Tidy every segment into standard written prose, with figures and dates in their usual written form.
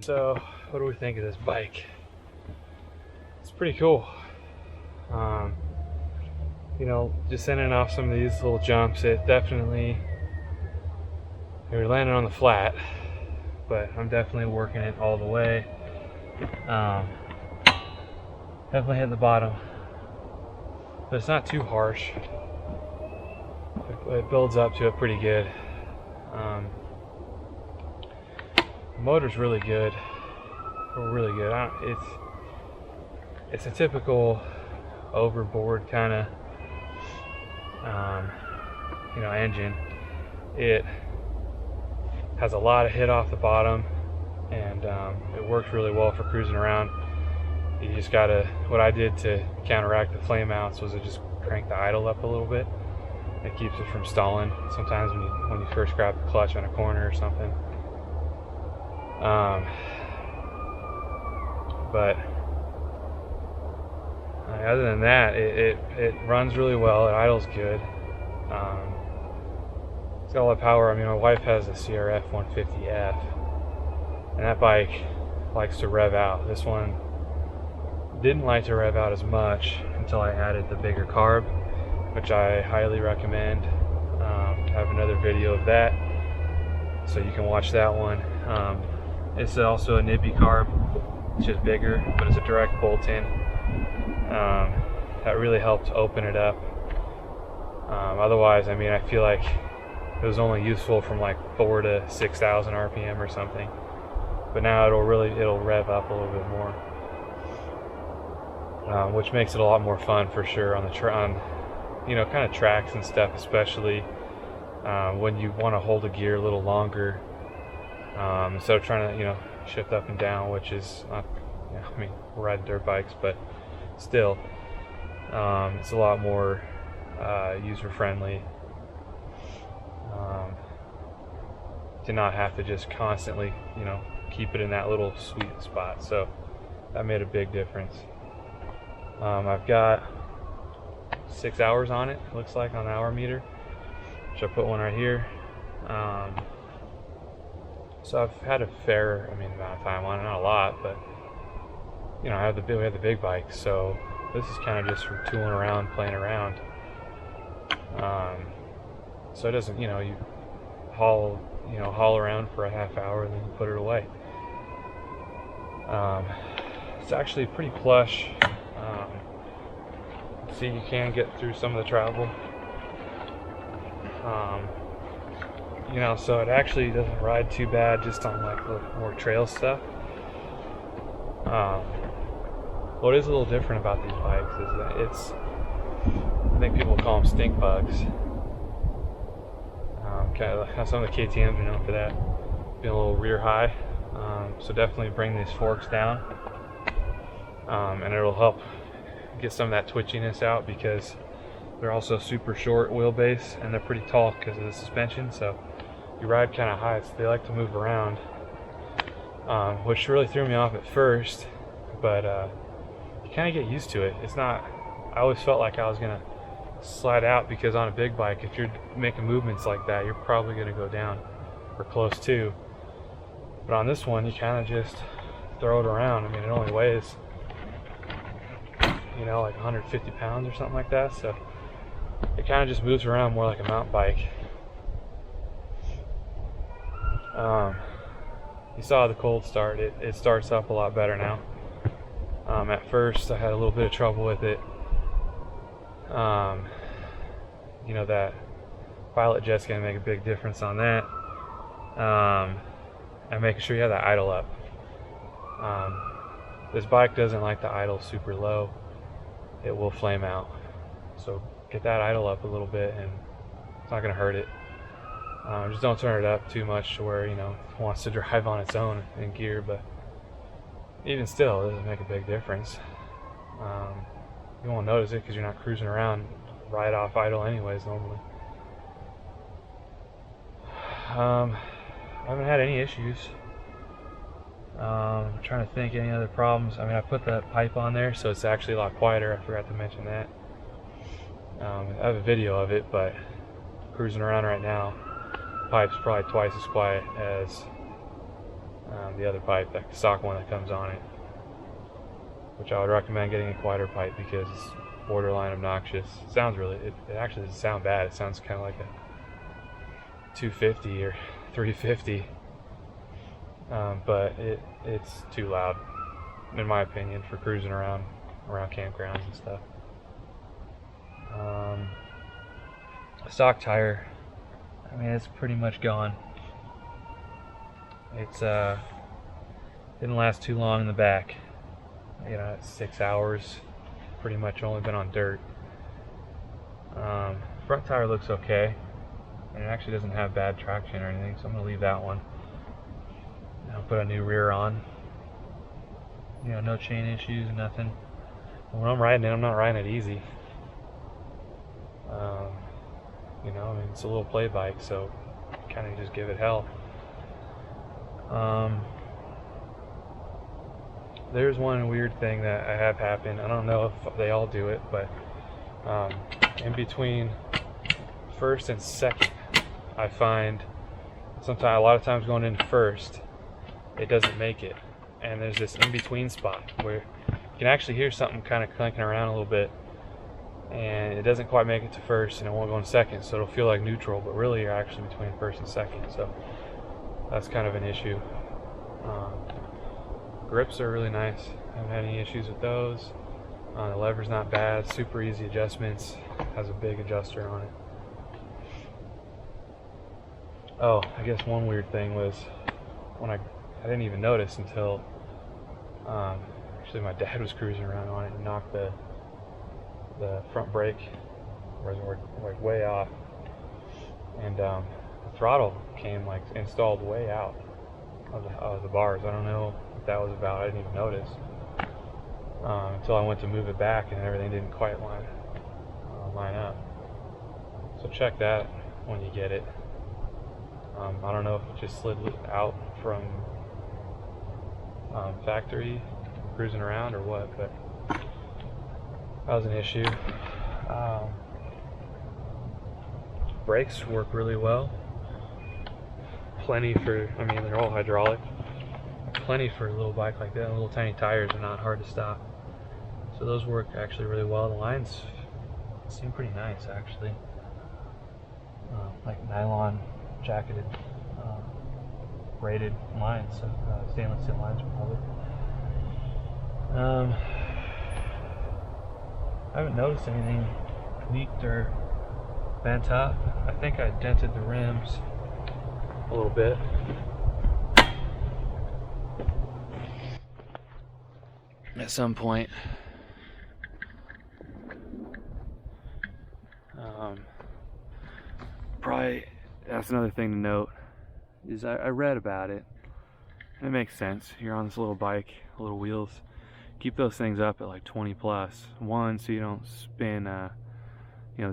So what do we think of this bike? It's pretty cool. You know, just in and off some of these little jumps, it definitely, you're landing on the flat, but I'm definitely working it all the way. Definitely hitting the bottom, but it's not too harsh. It builds up to it pretty good. The motor's really good. Really good. It's a typical overboard kind of engine. It has a lot of hit off the bottom, and it works really well for cruising around. You just gotta, what I did to counteract the flame outs was to just crank the idle up a little bit. It keeps it from stalling sometimes when you first grab the clutch on a corner or something. But other than that, it runs really well. It idles good. It's got a lot of power. I mean, my wife has a F150, and that bike likes to rev out. This one didn't like to rev out as much until I added the bigger carb, which I highly recommend. I have another video of that, so you can watch that one. It's also a Nibby carb, which is bigger, but it's a direct bolt-in. That really helped open it up. Otherwise, I mean, I feel like it was only useful from like 4,000 to 6,000 RPM or something. But now it'll rev up a little bit more, which makes it a lot more fun for sure on the kind of tracks and stuff, especially when you want to hold a gear a little longer, instead of trying to shift up and down, which is not, I mean, we're riding dirt bikes, but still, it's a lot more user friendly to not have to just constantly keep it in that little sweet spot. So that made a big difference. I've got 6 hours on it, looks like, on the hour meter, which I put one right here. So I've had a fair amount of time on it, not a lot, but we have the big bike, so this is kind of just for tooling around, playing around. So it doesn't, you haul around for a half hour and then you put it away. It's actually pretty plush. See, you can get through some of the travel. So it actually doesn't ride too bad just on like the more trail stuff. What is a little different about these bikes is that I think people call them stink bugs. Kind of like some of the KTMs are known for that, being a little rear high. So definitely bring these forks down, and it'll help get some of that twitchiness out, because they're also super short wheelbase and they're pretty tall because of the suspension. So you ride kind of high, so they like to move around, which really threw me off at first, but you kind of get used to it. It's not, I always felt like I was gonna slide out, because on a big bike, if you're making movements like that, you're probably gonna go down or close to. But on this one, you kind of just throw it around. I mean, it only weighs like 150 pounds or something like that, so it kind of just moves around more like a mountain bike. You saw the cold start. It starts up a lot better now. At first I had a little bit of trouble with it. That pilot jet's gonna make a big difference on that. And making sure you have that idle up. This bike doesn't like the idle super low. It will flame out. So get that idle up a little bit, and it's not gonna hurt it. Just don't turn it up too much to where it wants to drive on its own in gear, but even still, it doesn't make a big difference. You won't notice it because you're not cruising around right off idle anyways normally. I haven't had any issues. I'm trying to think any other problems. I mean, I put that pipe on there, so it's actually a lot quieter. I forgot to mention that. I have a video of it, but cruising around right now, pipe's probably twice as quiet as the other pipe, that stock one that comes on it, which I would recommend getting a quieter pipe because it's borderline obnoxious. It actually doesn't sound bad. It sounds kind of like a 250 or 350, but it's too loud, in my opinion, for cruising around campgrounds and stuff. A stock tire, I mean, it's pretty much gone. It's didn't last too long in the back. You know, it's 6 hours. Pretty much only been on dirt. Front tire looks okay, and it actually doesn't have bad traction or anything, so I'm gonna leave that one. I'll put a new rear on. You know, no chain issues, nothing. When I'm riding it, I'm not riding it easy. You know, I mean, it's a little play bike, so kind of just give it hell. There's one weird thing that I have happen. I don't know if they all do it, but in between first and second, I find a lot of times going into first, it doesn't make it, and there's this in-between spot where you can actually hear something kind of clanking around a little bit, and it doesn't quite make it to first, and it won't go in second, so it'll feel like neutral, but really you're actually between first and second, so that's kind of an issue. Grips are really nice. I haven't had any issues with those. The lever's not bad, super easy adjustments, has a big adjuster on it. Oh, I guess one weird thing was when I didn't even notice until actually my dad was cruising around on it and knocked the front brake was like way off, and the throttle came like installed way out of the bars. I don't know what that was about. I didn't even notice until I went to move it back, and everything didn't quite line up. So check that when you get it. I don't know if it just slid out from factory cruising around or what, but that was an issue. Brakes work really well. Plenty for, I mean, they're all hydraulic. Plenty for a little bike like that. Little tiny tires are not hard to stop. So those work actually really well. The lines seem pretty nice, actually. Like nylon jacketed, braided lines, so stainless steel lines probably. I haven't noticed anything leaked or bent up. I think I dented the rims a little bit. At some point. Probably, that's another thing to note, is I read about it. It makes sense. You're on this little bike, little wheels. Keep those things up at like 20 plus. One, so you don't spin the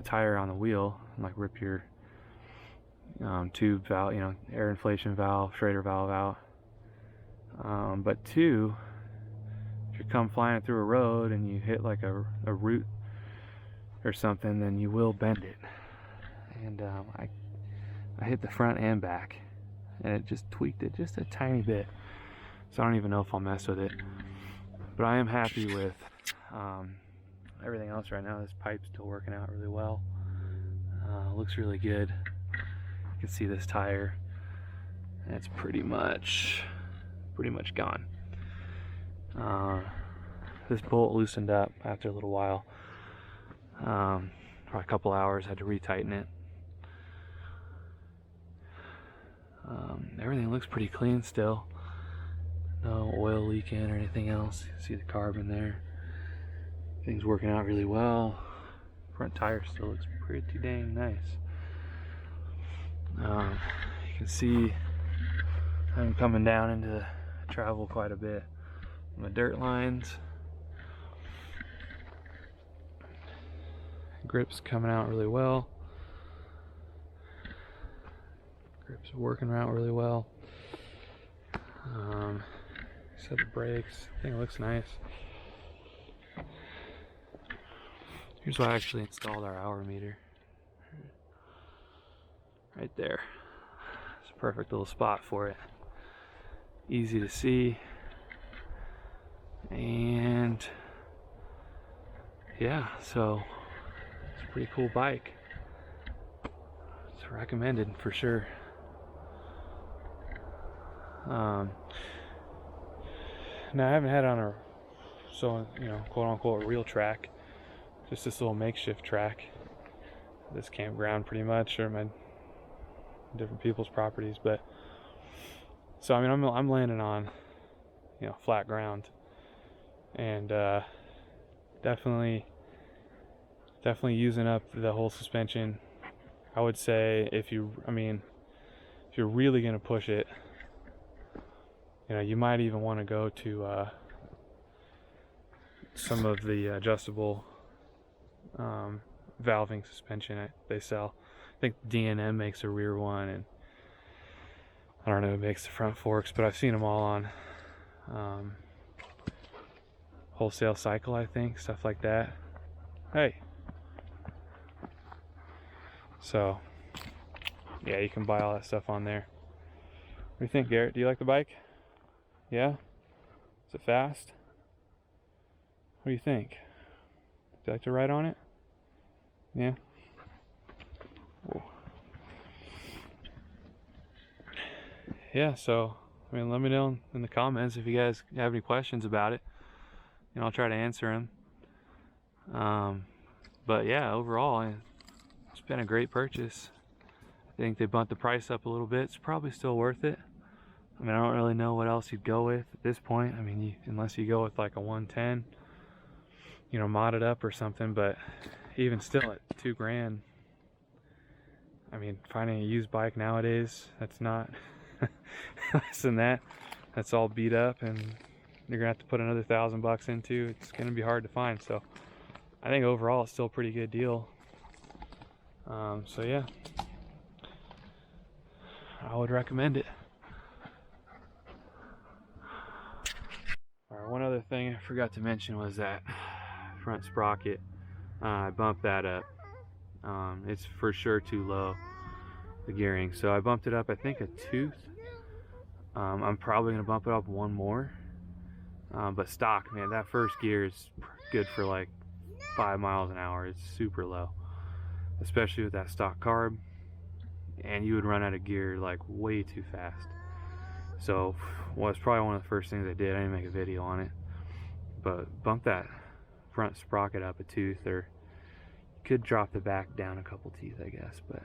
tire on the wheel and like rip your tube valve, air inflation valve, Schrader valve out. But two, if you come flying through a road and you hit like a root or something, then you will bend it. And I hit the front and back, and it just tweaked it just a tiny bit. So I don't even know if I'll mess with it. But I am happy with everything else right now. This pipe's still working out really well. Looks really good. You can see this tire. It's pretty much gone. This bolt loosened up after a little while. For a couple hours, had to retighten it. Everything looks pretty clean still. No oil leaking or anything else. You can see the carbon there. Things working out really well. Front tire still looks pretty dang nice. You can see I'm coming down into travel quite a bit. My dirt lines. Grips coming out really well. Grips are working out really well. Set the brakes. I think it looks nice. Here's why I actually installed our hour meter. Right there. It's a perfect little spot for it. easy to see, and yeah, so it's a pretty cool bike. It's recommended for sure. Now I haven't had it on a, so you know, quote unquote real track, just this little makeshift track, this campground pretty much, or my different people's properties. But so I mean, I'm landing on, you know, flat ground, and definitely using up the whole suspension. I would say if you're really gonna push it, you know, you might even want to go to some of the adjustable valving suspension they sell. I think D&M makes a rear one, and I don't know who makes the front forks, but I've seen them all on Wholesale Cycle, I think, stuff like that. Hey. So, yeah, you can buy all that stuff on there. What do you think, Garrett? Do you like the bike? Yeah? Is it fast? What do you think? Would you like to ride on it? Yeah? Whoa. Yeah, so, I mean, let me know in the comments if you guys have any questions about it, and I'll try to answer them. But yeah, overall, it's been a great purchase. I think they bumped the price up a little bit. It's probably still worth it. I mean, I don't really know what else you'd go with at this point. I mean, unless you go with like a 110, you know, modded up or something. But even still, at $2,000, I mean, finding a used bike nowadays, that's not less than that. That's all beat up, and you're gonna have to put another $1,000 into. It's gonna be hard to find. So I think overall, it's still a pretty good deal. So yeah, I would recommend it. Alright, one other thing I forgot to mention was that front sprocket. I bumped that up. It's for sure too low, the gearing, so I bumped it up, I think, a tooth. I'm probably gonna bump it up one more. But stock, man, that first gear is good for like 5 miles an hour. It's super low, especially with that stock carb, and you would run out of gear like way too fast. So, well, it's probably one of the first things I did. I didn't make a video on it, but bump that front sprocket up a tooth, or you could drop the back down a couple teeth, I guess, but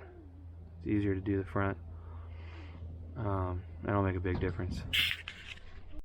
it's easier to do the front. That'll make a big difference.